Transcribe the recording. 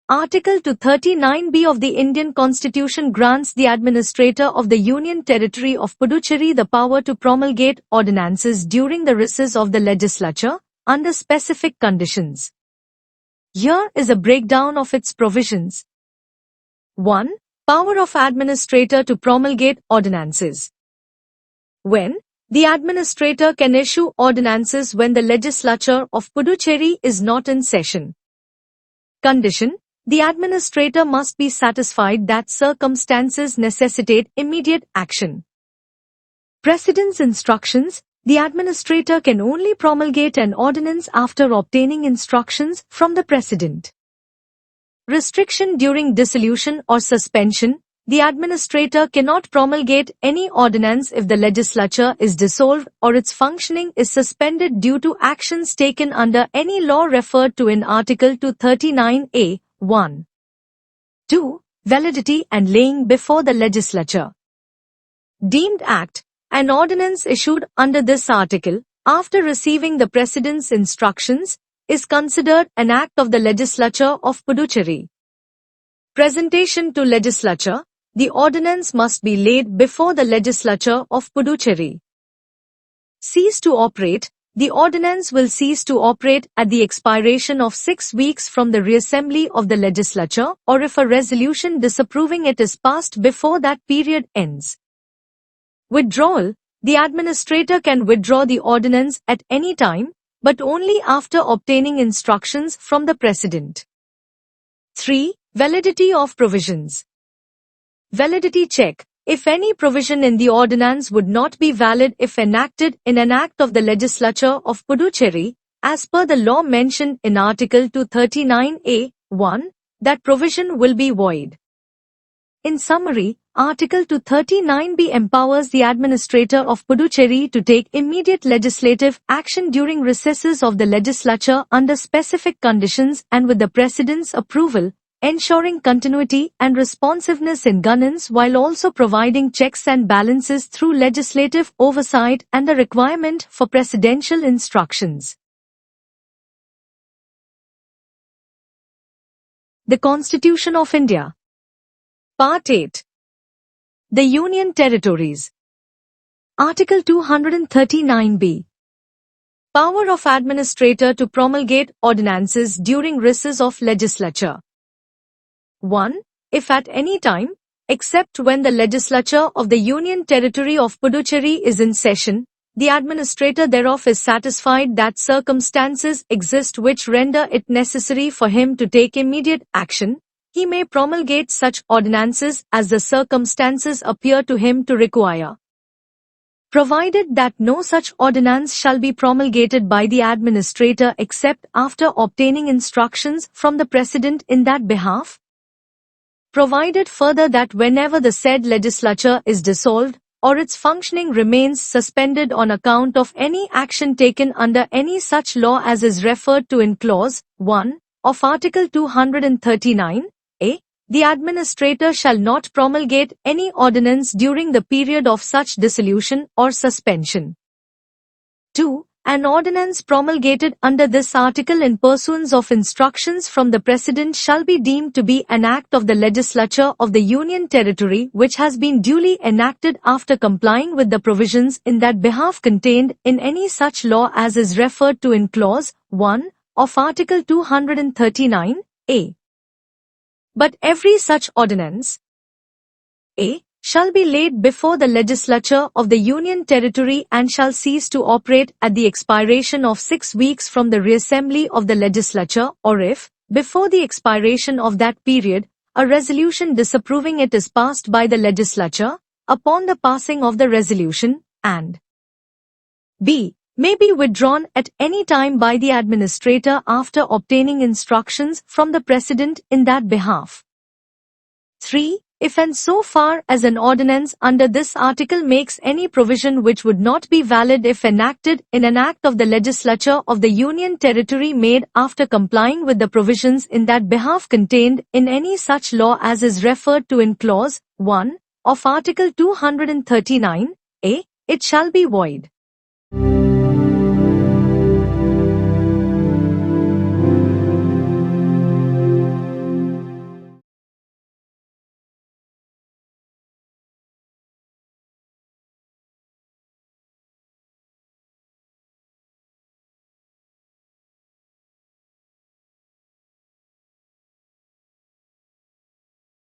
Article 239B of the Indian Constitution grants the Administrator of the Union Territory of Puducherry the power to promulgate ordinances during the recess of the Legislature, under specific conditions. Here is a breakdown of its provisions. 1. Power of Administrator to promulgate ordinances. When the Administrator can issue ordinances when the Legislature of Puducherry is not in session. Condition: the Administrator must be satisfied that circumstances necessitate immediate action. President's instructions: the Administrator can only promulgate an ordinance after obtaining instructions from the President. Restriction during dissolution or suspension: the Administrator cannot promulgate any ordinance if the Legislature is dissolved or its functioning is suspended due to actions taken under any law referred to in Article 239A. 1. 2. Validity and laying before the Legislature. Deemed Act: an ordinance issued under this article, after receiving the President's instructions, is considered an act of the Legislature of Puducherry. Presentation to Legislature: the ordinance must be laid before the Legislature of Puducherry. Cease to operate: the ordinance will cease to operate at the expiration of 6 weeks from the reassembly of the Legislature or if a resolution disapproving it is passed before that period ends. Withdrawal: the Administrator can withdraw the ordinance at any time, but only after obtaining instructions from the President. 3. Validity of provisions. Validity check: if any provision in the ordinance would not be valid if enacted in an act of the Legislature of Puducherry, as per the law mentioned in Article 239A. 1, that provision will be void. In summary, Article 239B empowers the Administrator of Puducherry to take immediate legislative action during recesses of the Legislature under specific conditions and with the President's approval, ensuring continuity and responsiveness in governance while also providing checks and balances through legislative oversight and the requirement for presidential instructions. The Constitution of India. Part 8. The Union Territories. Article 239B. Power of Administrator to promulgate ordinances during recess of Legislature. 1. If at any time, except when the Legislature of the Union Territory of Puducherry is in session, the Administrator thereof is satisfied that circumstances exist which render it necessary for him to take immediate action, he may promulgate such ordinances as the circumstances appear to him to require. Provided that no such ordinance shall be promulgated by the Administrator except after obtaining instructions from the President in that behalf. Provided further that whenever the said Legislature is dissolved, or its functioning remains suspended on account of any action taken under any such law as is referred to in Clause 1 of Article 239A, the Administrator shall not promulgate any ordinance during the period of such dissolution or suspension. 2. An ordinance promulgated under this article in pursuance of instructions from the President shall be deemed to be an act of the Legislature of the Union Territory which has been duly enacted after complying with the provisions in that behalf contained in any such law as is referred to in Clause 1 of Article 239A. But every such ordinance A. shall be laid before the Legislature of the Union Territory and shall cease to operate at the expiration of 6 weeks from the reassembly of the Legislature or if, before the expiration of that period, a resolution disapproving it is passed by the Legislature, upon the passing of the resolution, and B. may be withdrawn at any time by the Administrator after obtaining instructions from the President in that behalf. 3. If and so far as an ordinance under this article makes any provision which would not be valid if enacted in an act of the Legislature of the Union Territory made after complying with the provisions in that behalf contained in any such law as is referred to in Clause 1 of Article 239A, it shall be void.